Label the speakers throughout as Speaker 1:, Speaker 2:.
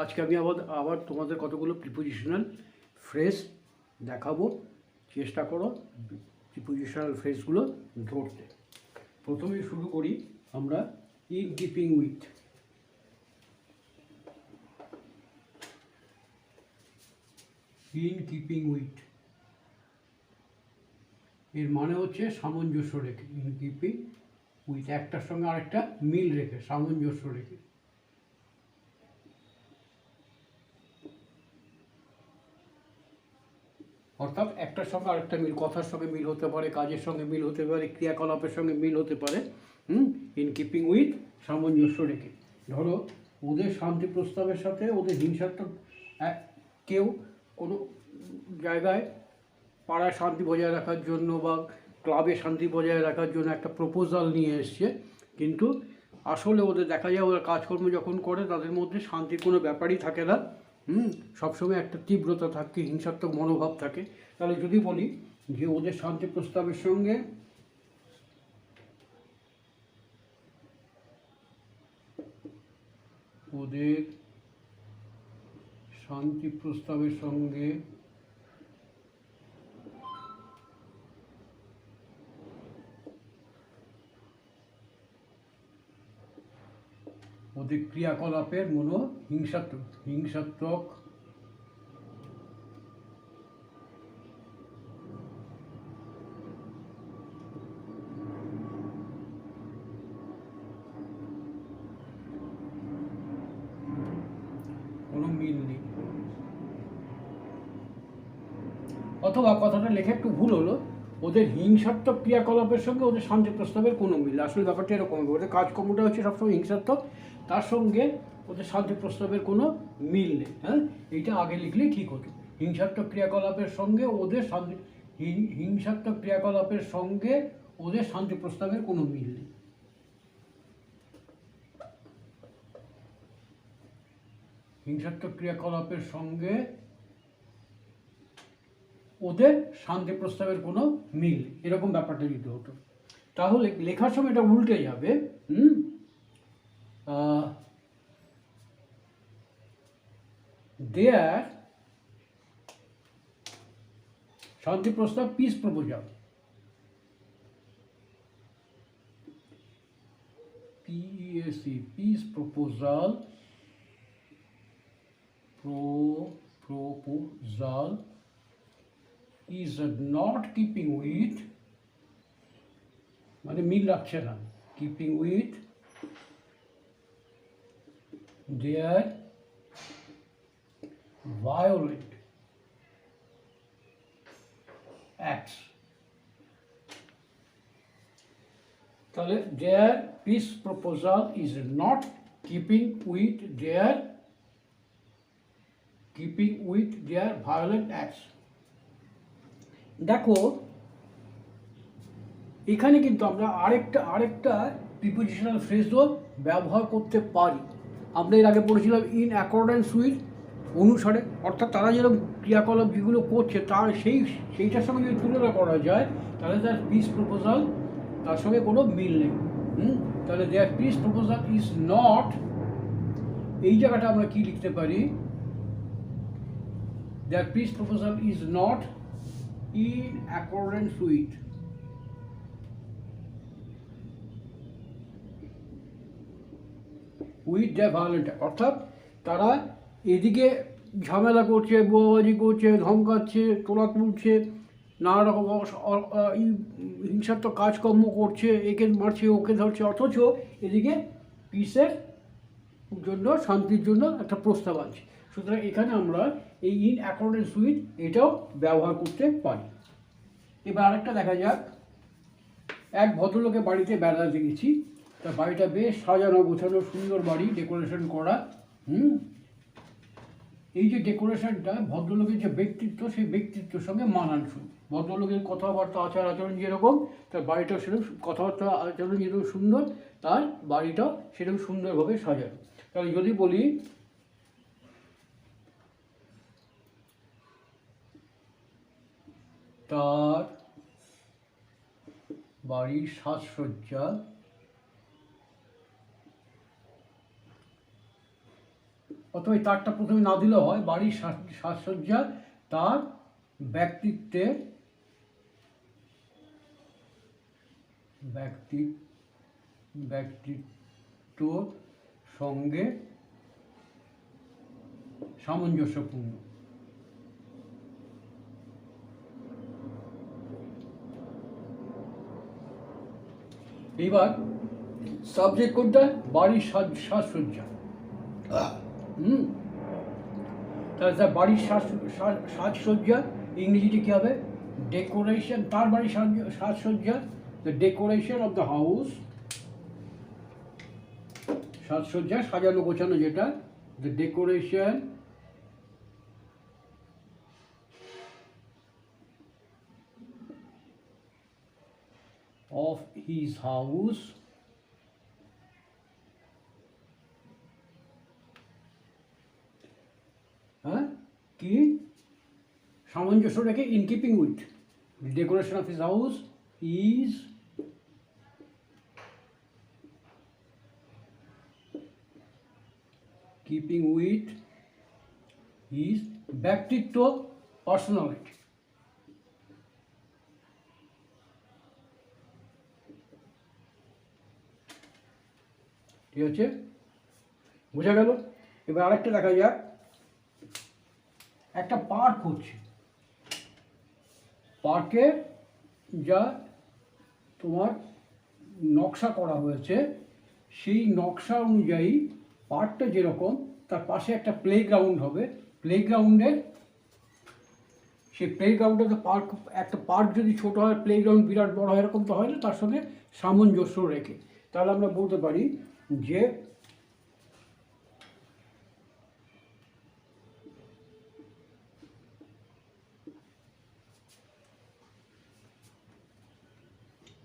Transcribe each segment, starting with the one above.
Speaker 1: আজকে আমি আবার তোমাদের কতগুলো প্রিপোজিশনাল ফ্রেজ দেখাবো। চেষ্টা করো প্রিপোজিশনাল ফ্রেজগুলো ধরতে। প্রথমে শুরু করি আমরা in keeping with. In keeping with এর মানে হচ্ছে সামঞ্জস্য রেখে। ইন কিপিং উইথ একটার সঙ্গে আরেকটা মিল রেখে, সামঞ্জস্য রেখে। অর্থাৎ একটার সঙ্গে আরেকটা মিল, কথার সঙ্গে মিল হতে পারে, কাজের সঙ্গে মিল হতে পারে, ক্রিয়াকলাপের সঙ্গে মিল হতে পারে। ইন কিপিং উইথ সামঞ্জস্য রেখে। ধরো ওদের শান্তি প্রস্তাবের সাথে ওদের হিংসাত্মক কেউ কোনো জায়গায় পাড়ায় শান্তি বজায় রাখার জন্য বা ক্লাবে শান্তি বজায় রাখার জন্য একটা প্রপোজাল নিয়ে এসছে, কিন্তু আসলে ওদের দেখা যায় ওরা কাজকর্ম যখন করে তাদের মধ্যে শান্তির কোনো ব্যাপারই থাকে না। সবসময় একটা তীব্রতা থাকে, হিংসাত্মক মনোভাব থাকে। তাহলে যদি বলি যে ওদের শান্তি প্রস্তাবের সঙ্গে ওদের শান্তি প্রস্তাবের সঙ্গে ওদের ক্রিয়াকলাপের মনো হিংসাত্মক কোনো মিল নেই। অথবা কথাটা লেখা একটু ভুল হলো, ওদের হিংসাত্মক ক্রিয়াকলাপের সঙ্গে ওদের শান্তি প্রস্তাবের কোনো মিল। আসলে ব্যাপারটা এরকম, ওদের কাজকর্মটা হচ্ছে সবসময় হিংসাত্মক, তার সঙ্গে ওদের শান্তি প্রস্তাবের কোনো মিল নেই। হ্যাঁ, এইটা আগে লিখলেই ঠিক হতো। হিংসাত্মক ক্রিয়াকলাপের সঙ্গে ওদের হিংসাত্মক ক্রিয়াকলাপের সঙ্গে ওদের শান্তি প্রস্তাবের কোনো মিল নেই। হিংসাত্মক ক্রিয়াকলাপের সঙ্গে ওদের শান্তি প্রস্তাবের কোনো মিল, এরকম ব্যাপারটা দিতে হতো। তাহলে লেখার সময় এটা উল্টে যাবে। দেয়ার শান্তি প্রস্তাব piece proposal, piece proposal is not keeping with, মানে মিল রাখছে না, keeping with their violent acts। তাহলে their peace proposal is not keeping with their violent acts। দেখো এখানে কিন্তু আমরা আরেকটা প্রিপোজিশনাল ফ্রেজও ব্যবহার করতে পারি। আমরা এর আগে পড়েছিলাম ইন অ্যাকর্ডেন্স উইথ, অনুসারে। অর্থাৎ তারা যেরকম ক্রিয়াকলাপ যেগুলো করছে তার সেইটার সঙ্গে যদি তুলনা করা যায় তাহলে তার পিস প্রপোজাল তার সঙ্গে কোনো মিল নেই। তাহলে their peace proposal is not, এই জায়গাটা আমরা কি লিখতে পারি? Their peace proposal is not in accordance with their violent act। অর্থাৎ তারা এদিকে ঝামেলা করছে, বোয়াবাজি করছে, ধমকাচ্ছে, তোলা তুলছে, নানা রকম হিংসাত্মক কাজকর্ম করছে, একে মারছে ওকে ধরছে, অথচ এদিকে পিসের জন্য, শান্তির জন্য একটা প্রস্তাব আছে। সুতরাং এখানে আমরা এই ইন অ্যাকর্ডেন্স উইথ এটাও ব্যবহার করতে পারি। এবার আরেকটা দেখা যাক। এক ভদ্রলোকের বাড়িতে বেড়াতে গেছি, তার বাড়িটা বেশ সাজানো গোছানো, সুন্দর বাড়ি, ডেকোরেশন করা। এই যে ডেকোরেশনটা ভদ্রলোকের যে ব্যক্তিত্ব, সেই ব্যক্তিত্বের সঙ্গে মানানসই। ভদ্রলোকের কথাবার্তা, আচার আচরণ যেরকম, তার বাড়িটাও সেরকম, কথাবার্তা আচরণ যেরকম সুন্দর, তার বাড়িটাও সেরকম সুন্দরভাবে সাজানো। তাহলে যদি বলি তার বাড়ির সাজসজ্জা অথবা এই তারটা প্রথমে না দিলেও হয়, বাড়ির সাজসজ্জা তার ব্যক্তিত্বর সঙ্গে সামঞ্জস্যপূর্ণ। এইবার সাবজেক্ট কোনটা? বাড়ির সাজসজ্জা। তাহলে তার বাড়ির সাজসজ্জা ইংরেজিতে কী হবে? ডেকোরেশন। তার বাড়ির সাজসজ্জা, the decoration of the house, সাজসজ্জা সাজানো গোছানো যেটা, the decoration of his house কি সামঞ্জস্য রেখে in keeping with, decoration of his house is keeping with his ব্যক্তিত্ব, পার্সোনালিটি। ঠিক আছে, বোঝা গেল? এবার আরেকটা দেখা যাক। একটা পার্ক হচ্ছে, পার্কে যা তোমার নকশা করা হয়েছে সেই নকশা অনুযায়ী পার্কটা যেরকম, তার পাশে একটা প্লেগ্রাউন্ড হবে। সেই প্লেগ্রাউন্ডে তো পার্ক, একটা পার্ক যদি ছোট হয়, প্লেগ্রাউন্ড বিরাট বড় হয়, এরকম তো হয় না, তার সঙ্গে সামঞ্জস্য রেখে তাহলে আমরা বলতে পারি যে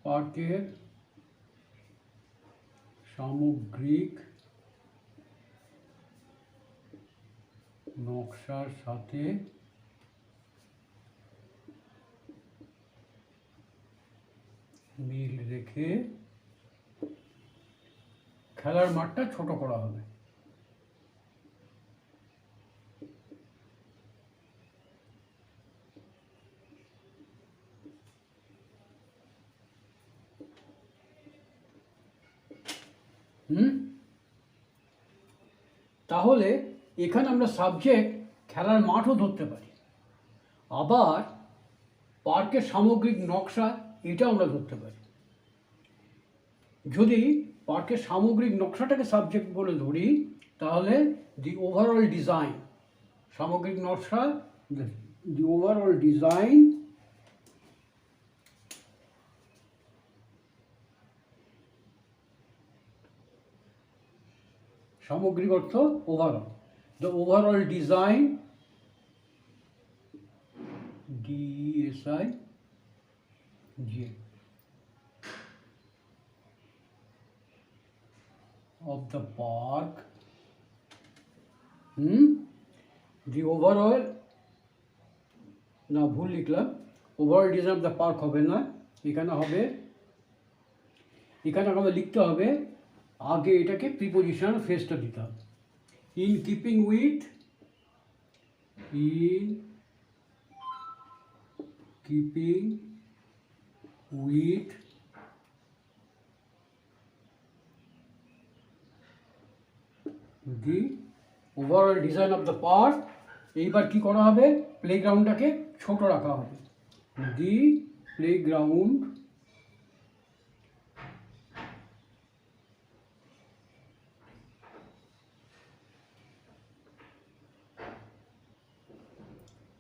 Speaker 1: পার্কের সামগ্রিক নকশার সাথে মিল রেখে খেলার মাঠটা ছোট করা হবে। তাহলে এখানে আমরা সাবজেক্ট খেলার মাঠও ধরতে পারি, আবার পার্কের সামগ্রিক নকশা এটাও আমরা ধরতে পারি। যদি পার্কের সামগ্রিক নকশাটাকে সাবজেক্ট বলে ধরি তাহলে দি ওভারঅল ডিজাইন, সামগ্রিক নকশা, দি ওভারঅল ডিজাইন সামগ্রিক অর্থ overall, the overall design DESIG of the park, the overall, না ভুল লিখলাম, overall design of the park হবে না, এখানে হবে, এখানে আমাদের লিখতে হবে আগে এটাকে প্রিপোজিশনাল ফ্রেজটা দিতে হবে। In keeping with the overall design of the park. এইবার কি করা হবে? প্লেগ্রাউন্ডটাকে ছোট রাখা হবে। দি প্লেগ্রাউন্ড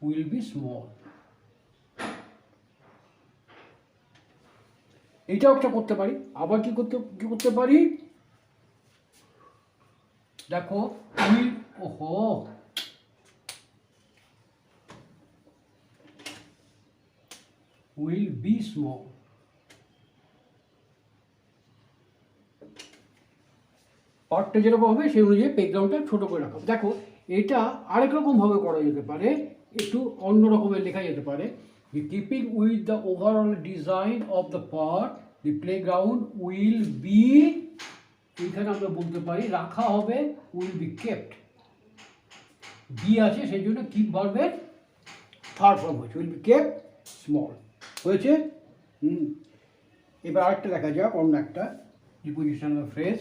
Speaker 1: will be small. এইটাও একটা করতে পারি। আবার কি করতে পারি? দেখো will be small. পার্টটা যেরকম হবে সেই অনুযায়ী প্লেগ্রাউন্ডটা ছোট করে রাখা। দেখো এটা আরেক রকমভাবে করা যেতে পারে, একটু অন্য রকমের লেখা যেতে পারে। The keeping with the overall design of the park, the playground will be, এইখানে আমরা বলতে পারি রাখা হবে, উইল বি কেপ্ট। বি আছে, সেই জন্য কিপ ভার্বের থার্ড ফর্ম হয়েছে, উইল বি কেপ্ট স্মল হয়েছে। এবার আরেকটা দেখা যাক, অন্য একটা প্রিপোজিশনাল ফ্রেজ।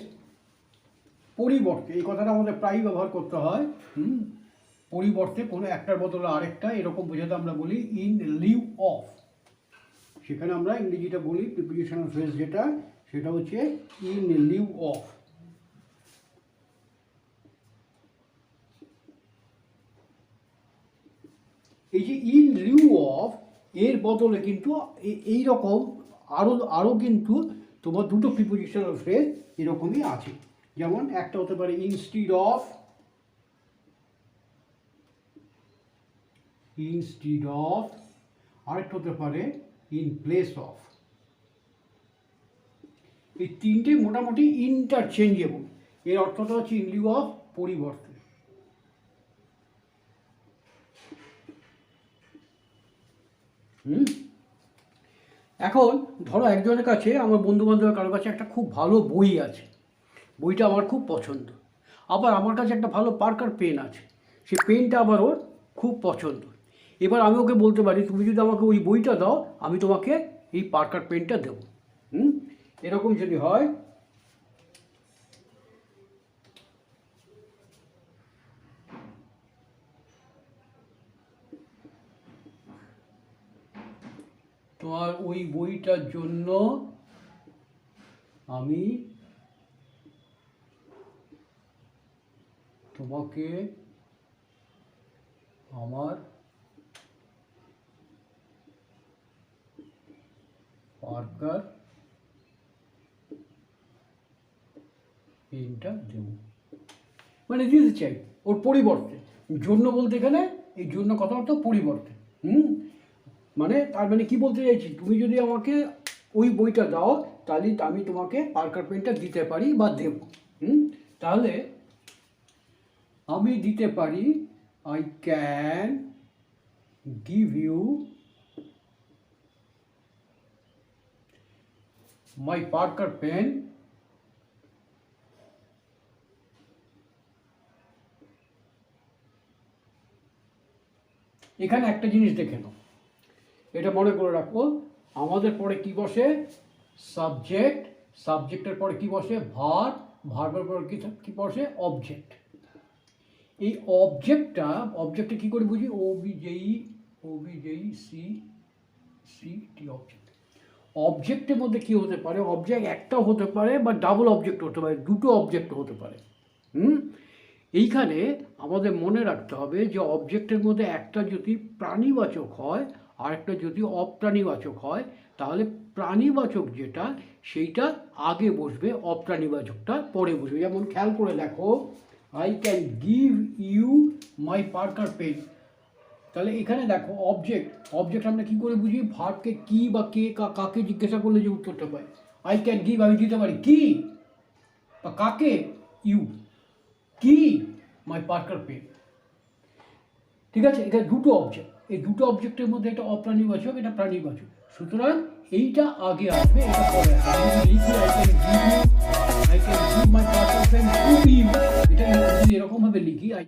Speaker 1: পরিবর্তে, এই কথাটা আমাদের প্রায়ই ব্যবহার করতে হয়। পরিবর্তে, কোনো একটার বদলে আরেকটা, এরকম বোঝাতে আমরা বলি ইন লিউ অফ। সেখানে আমরা ইংরেজিটা বলি প্রিপোজিশনাল ফ্রেজ যেটা, সেটা হচ্ছে ইন লিউ অফ। এই যে ইন লিউ অফ, এর বদলে কিন্তু এই রকম আরও কিন্তু তোমার দুটো প্রিপোজিশনাল ফ্রেজ এরকমই আছে। যেমন একটা হতে পারে ইনস্টিড অফ, ইনস্টিড অফ, আরেকটা হতে পারে ইন প্লেস অফ। এই তিনটে মোটামুটি ইন্টারচেঞ্জেবল। এর অর্থটা হচ্ছে ইন লিউ অফ, পরিবর্তে। এখন ধরো একজনের কাছে, আমার বন্ধু বান্ধবের কারোর কাছে একটা খুব ভালো বই আছে, বইটা আমার খুব পছন্দ। আবার আমার কাছে একটা ভালো পার্কার পেন আছে, সেই পেনটা আবার ওর খুব পছন্দ। এবার আমি ওকে বলতে পারি, তুমি যদি আমাকে ওই বইটা দাও, আমি তোমাকে এই পার্কার পেনটা দেবো। এরকম যদি হয়, তোমার ওই বইটার জন্য আমি তোমাকে আমার পার্কার পেনটা দেব, মানে দিতে চাই ওর পরিবর্তে। জন্য বলতে এখানে এই জন্য কথা অর্থ পরিবর্তে। মানে তার মানে কি বলতে চাইছি, তুমি যদি আমাকে ওই বইটা দাও, তাহলে আমি তোমাকে পার্কার পেনটা দিতে পারি বা দেব। তাহলে আমি দিতে পারি, I can give you my Parker pen এখানে একটা জিনিস দেখে নাও, এটা মনে করে রাখো, আমাদের পরে কি বসে সাবজেক্ট, সাবজেক্টের পরে কি বসে ভার্ব, ভার্বের পরে কি বসে অবজেক্ট। এই অবজেক্টে কি করে বুঝি, ওবিজেই সি টি অবজেক্ট। অবজেক্টের মধ্যে কি হতে পারে, অবজেক্ট একটাও হতে পারে বা ডাবল অবজেক্ট হতে পারে, দুটো অবজেক্ট হতে পারে। এইখানে আমাদের মনে রাখতে হবে যে অবজেক্টের মধ্যে একটা যদি প্রাণীবাচক হয় আর একটা যদি অপ্রাণীবাচক হয়, তাহলে প্রাণীবাচক যেটা সেইটা আগে বসবে, অপ্রাণীবাচকটা পরে বসবে। যেমন খেয়াল করে দেখো, I can give you my Parker pen. তাহলে এখানে দেখো অবজেক্ট আমরা কী করে বুঝি, ভার্বকে কি বা কে কাকে জিজ্ঞাসা করলে যে উত্তরটা পাই। আই ক্যান গিভ, আমি দিতে পারি কি বা কাকে, ইউ, কি মাই পার্কার পেন। ঠিক আছে, এটা দুটো অবজেক্ট, এই দুটো অবজেক্টের মধ্যে এটা অপ্রাণীবাচক, এটা প্রাণীবাচক, সুতরাং এইটা আগে আসবে, এটা পরে আসবে। আমি যদি লিখি I can give my Parker pen to you, এটা এরকমভাবে লিখি,